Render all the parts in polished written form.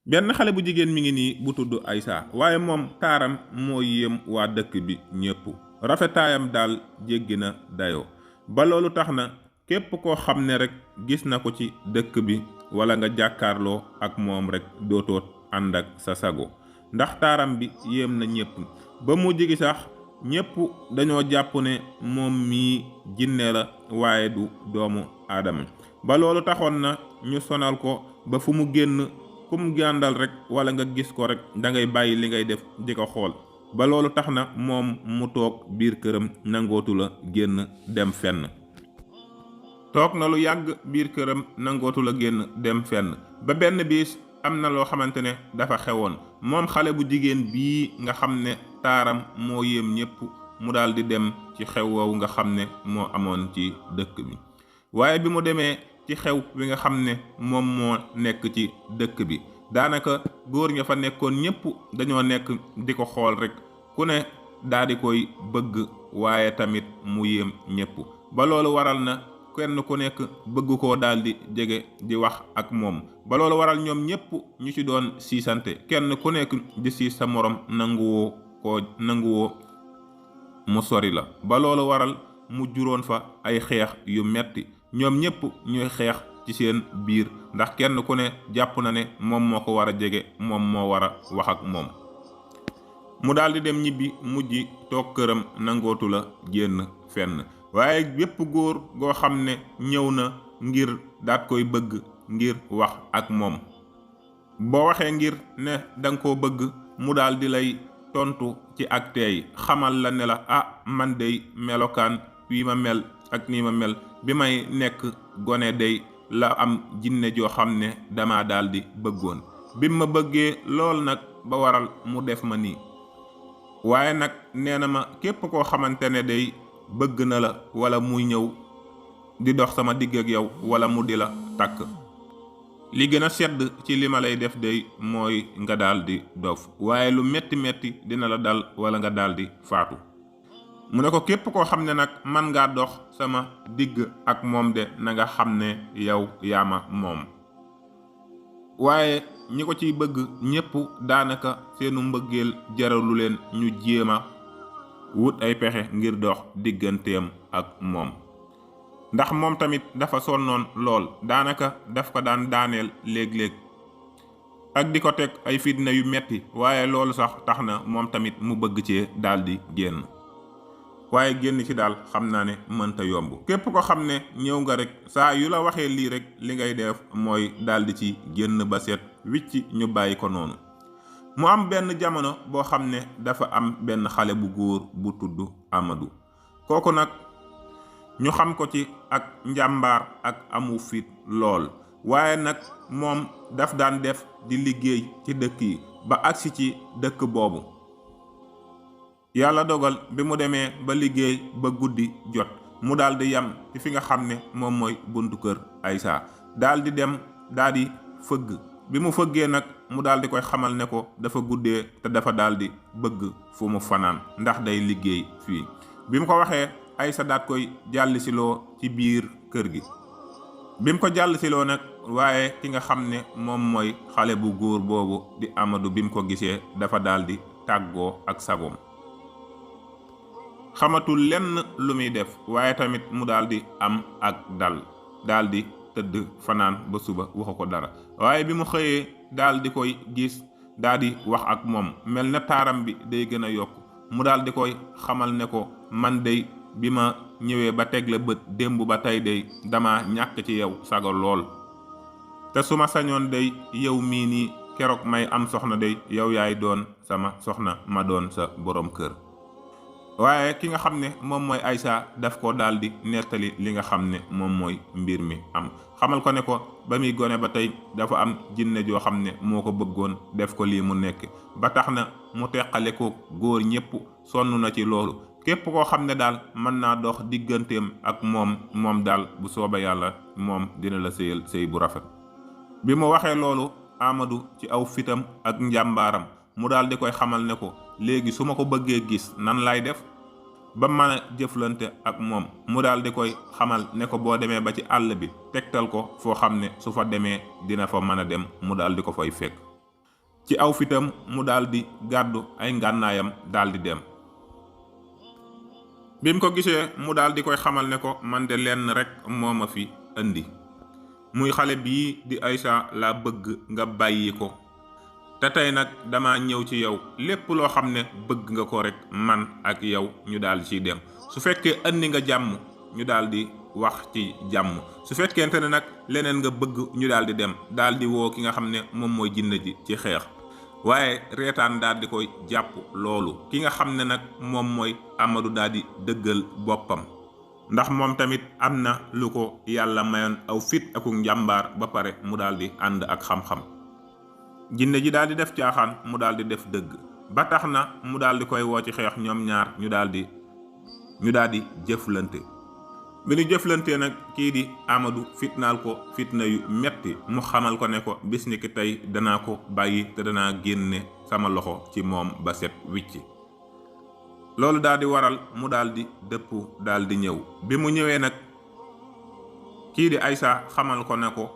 benn xale bu jigéen mi ngi nii bu tudd Aïssa waaye moom taaram moo yéem waa dëkk bi ñépp rafetaayam daal jéggi na dayoo ba loolu tax na képp koo xam ne rek gis na ko ci dëkk bi wala nga jàkkaarloo ak moom rek dootoot ànd ak sa sago ndax taaram bi yéem na ñépp ba mu jigi sax ñépp dañoo jàpp ne moom mii jinne la waaye du doomu aadama ba loolu taxoon na ñu sonal ko ba fu mu génn kum gàndal rek wala nga gis ko rek dangay bàyyi li ngay def di ko xool ba loolu tax na moom mu toog biir këram nangootu la génn dem fenn toog na lu yàgg biir këram nangootu la génn dem fenn ba benn biis am na loo xamante ne dafa xewoon moom xale bu jigéen bii nga xam ne taaram moo yéem ñépp mu daal di dem ci xew woowu nga xam ne moo amoon ci dëkk bi waaye bi mu demee ci xew wi nga xam ne moom moo nekk ci dëkk bi daanaka góor ña fa nekkoon ñépp dañoo nekk di ko xool rek ku ne daal di koy bëgg waaye tamit mu yéem ñépp ba loolu waral na kenn ku nekk bëgg koo daal di jege di wax ak moom ba loolu waral ñoom ñépp ñu ci doon siisante kenn ku nekk di siis sa morom nanguwoo mu sori la ba loolu waral mu juróon fa ay xeex yu metti ñoom ñépp ñuy xeex ci seen biir ndax kenn ku ne jàpp na ne moom moo ko war a jege moom moo war a wax ak moom mu daldi dem ñibbi mujj toog këram nangootu la génn fenn waaye bépp góor goo xam ne ñëw na ngir daat koy bëgg ngir wax ak moom boo waxee ngir ne danga koo bëgg mu daldi lay tontu ci ak teey xamal la ne la man dey melokaan wi ma mel ak nii ma mel bi may nekk gone dey la am jinne joo xam ne dama daldi bëggoon bi ma bëggee lool nag ba waral mu def ma nii waaye nag nee na ma képp koo xamante ne day bëgg na la wala muy ñëw di dox sama digg ak yow wala mu di la takk li gën a sedd ci li ma lay def day mooy nga daldi dof waaye lu metti metti dina la dal wala nga daldi faatu mu ne ko képp koo xam ne nag man ngaa dox sama digg ak moom de na nga xam ne yow yaama moom waaye ñi ko ciy bëgg ñépp daanaka seenu mbëggeel jaralu leen ñu jéema wut ay pexe ngir dox digganteem ak moom ndax moom tamit dafa sonnoon lool daanaka daf ko daan daaneel léeg-léeg ak di ko teg ay fitna yu metti waaye loolu sax tax na moom tamit mu bëgg cee daldi génn waaye génn ci daal xam naa ne mënta yomb képp ko xam ne ñëw nga rek saa yu la waxee lii rek li ngay def mooy daldi ci génn ba set wicci ñu bàyyi ko noonu mu am benn jamono boo xam ne dafa am benn xale bu góor bu tudd Amadou kooku nag ñu xam ko ci ak njàmbaar ak amu fit lool waaye nag moom daf daan def di liggéey ci dëkk yi ba agsi ci dëkk boobu yàlla dogal bi mu demee ba liggéey ba guddi jot mu daldi yam ci fi nga xam ne moom mooy buntu kër Aïssa daldi dem daldi fëgg bi mu fëggee nag mu daldi koy xamal ne ko dafa guddee te dafa daldi bëgg fu mu fanaan ndax day liggéey fii bi mu ko waxee Aïssa daat koy jàllisiloo ci biir kër gi bi mu ko jàllisiloo nag waaye ki nga xam ne moom mooy xale bu góor boobu di Amadou bi mu ko gisee dafa daldi tàggoo ak sagoom xamatul lenn lu muy def waaye tamit mu daldi am ak dal daldi tëdd fanaan ba suba waxu ko dara waaye bi mu xëyee daldi koy gis daldi wax ak moom mel na taaram bi day gën a yokk mu daldi koy xamal ne ko man day bi ma ñëwee ba teg la bët démb ba tey day dama ñàkk ci yow sago lool te su ma sañoon day yow mii nii keroog may am soxna day yow yaay doon sama soxna ma doon sa borom kër waaye ki nga xam ne moom mooy Aïssa daf ko daldi nettali li nga xam ne moom mooy mbir mi am xamal ko ne ko ba muy gone ba tey dafa am jinne joo xam ne moo ko bëggoon def ko lii mu nekk ba tax na mu teqale ko góor ñépp sonn na ci loolu képp koo xam ne daal mën naa dox digganteem ak moom daal bu sooba yàlla moom dina la sëyal sëy bu rafet bi mu waxee loolu Amadou ci aw fitam ak njàmbaaram mu daal di koy xamal ne ko léegi su ma ko bëggee gis nan lay def ba mën a jëflante ak moom mu daal di koy xamal ne ko boo demee ba ci àll bi tegtal ko foo xam ne su fa demee dina fa mën a dem mu daal di ko fay fekk ci aw fitam mu daldi gàddu ay ngànnaayam daldi dem. bim ko gisee mu daldi koy xamal ne ko man de lenn rek moo ma fi indi, muy xale bii di Aysa laa bëgg nga bàyyi ko, te tey nag dama ñëw ci yow lépp loo xam ne bëgg nga ko rek man ak yow ñu daldi ciy dem. su fekkee andi nga jàmm ñu daldi wax ci jàmm, su fekkente ne nag leneen nga bëgg ñu daldi dem, daldi woo ki nga xam ne moom mooy jinne ji ci xeex. waaye reetaan daldi koy jàpp loolu. ki nga xam ne nag moom mooy Amadou daldi dëggal boppam, ndax moom tamit am na lu ko yàlla mayoon aw fit ak njàmbaar, ba pare mu daldi ànd ak xam-xam. jinne ji daldi def caaxaan, mu daldi def dëgg, ba tax na mu daldi koy woo ci xeex. ñoom ñaar ñu daldi jëflante. bi ñu jëflantee nag kii di Amadou fitnaal ko fitna yu metti, mu xamal ko ne ko bis ni ki tey danaa ko bàyyi te danaa génne sama loxo ci moom ba set wicci. loolu daldi waral mu daldi dëpp daldi ñëw. bi mu ñëwee nag kii di Aysa xamal ko ne ko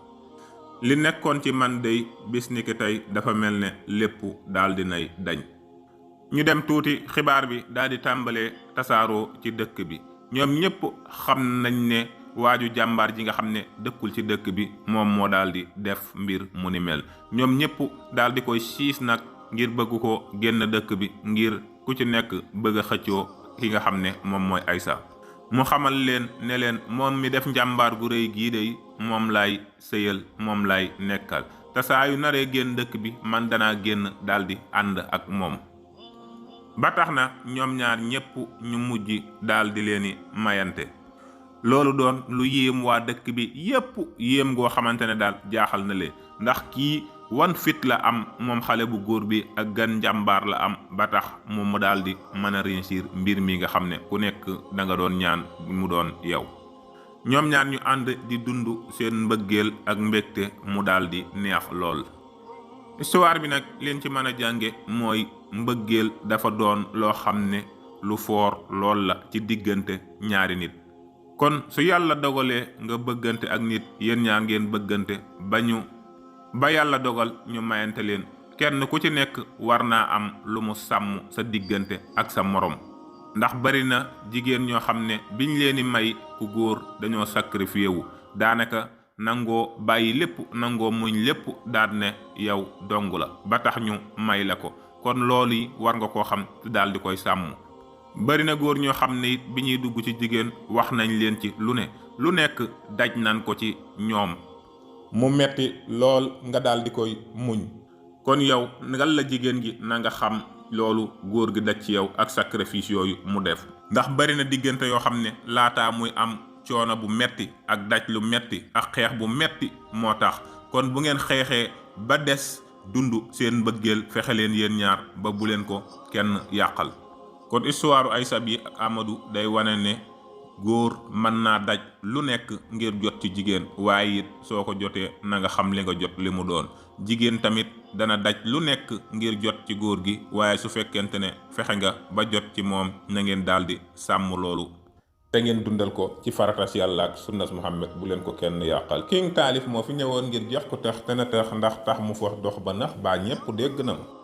li nekkoon ci man dey bis ni ki tey dafa mel ne lépp daldi nay dañ. ñu dem tuuti, xibaar bi daldi tàmbalee tasaaroo ci dëkk bi. ñoom ñépp xam nañ ne waaju jàmbaar ji nga xam ne dëkkul ci dëkk bi moom moo daldi def mbir mu ni mel. ñoom ñépp daldi koy siis nag ngir bëgg ko génn dëkk bi, ngir ku ci nekk bëgg a xëccoo ki nga xam ne moom mooy Aysa. mu xamal leen ne leen moom mi def njàmbaar gu rëy gii de moom laay sëyal, moom laay nekkal, te saa yu naree génn dëkk bi man danaa génn daldi ànd ak moom. ba tax na ñoom ñaar ñépp ñu mujj daldi leeni mayante. loolu doon lu yéem waa dëkk bi yépp, yéem goo xamante ne daal jaaxal na leen, ndax kii wan fit la am moom xale bu góor bi, ak gan njàmbaar la am, ba tax moom mu daldi mën a réussir mbir mi nga xam ne ku nekk da nga doon ñaan mu doon yow. ñoom ñaar ñu ànd di dund seen mbëggeel ak mbégte mu daldi neex lool. histoire bi nag leen ci mën a jànge mooy mbëggeel dafa doon loo xam ne lu foor lool la ci diggante ñaari nit. kon su yàlla dogalee nga bëggante ak nit, yéen ñaar ngeen bëggante ba yàlla dogal ñu mayante leen, kenn ku ci nekk war naa am lu mu sàmm sa diggante ak sa morom. ndax bari na jigéen ñoo xam ne biñ leen di may ku góor dañoo sacrifié wu, daanaka nangoo bàyyi lépp, nangoo muñ lépp, daal ne yow dong la, ba tax ñu may la ko. kon loolu yi war nga koo xam te daal di koy sàmm. bari na góor ñoo xam ne it bi ñuy dugg ci jigéen wax nañ leen ci lu nekk daj nañ ko ci ñoom, mu metti lool nga daal di koy muñ. kon yow ngal la jigéen gi na nga xam loolu góor gi daj ci yow ak sacrifice yooyu mu def. ndax bari na diggante yoo xam ne laataa muy am coono bu metti ak daj lu metti ak xeex bu metti moo tax. kon bu ngeen xeexee ba des dund seen mbëggeel, fexe leen yéen ñaar ba bu leen ko kenn yàqal. kon histoire Aysa bi ak Amadou day wane ne góor mën naa daj lu nekk ngir jot ci jigéen, waaye it soo ko jotee na nga xam li nga jot li mu doon. jigéen tamit dana daj lu nekk ngir jot ci góor gi, waaye su fekkente ne fexe nga ba jot ci moom na ngeen daldi sàmm loolu te ngeen dundal ko ci faratas yàlla ak sunnas Muhammad, bu leen ko kenn yàqal. King Taalif moo fi ñëwoon ngir jeex ko tax te na tax, ndax tax mu fox dox ba nax baa ñépp dégg na ma.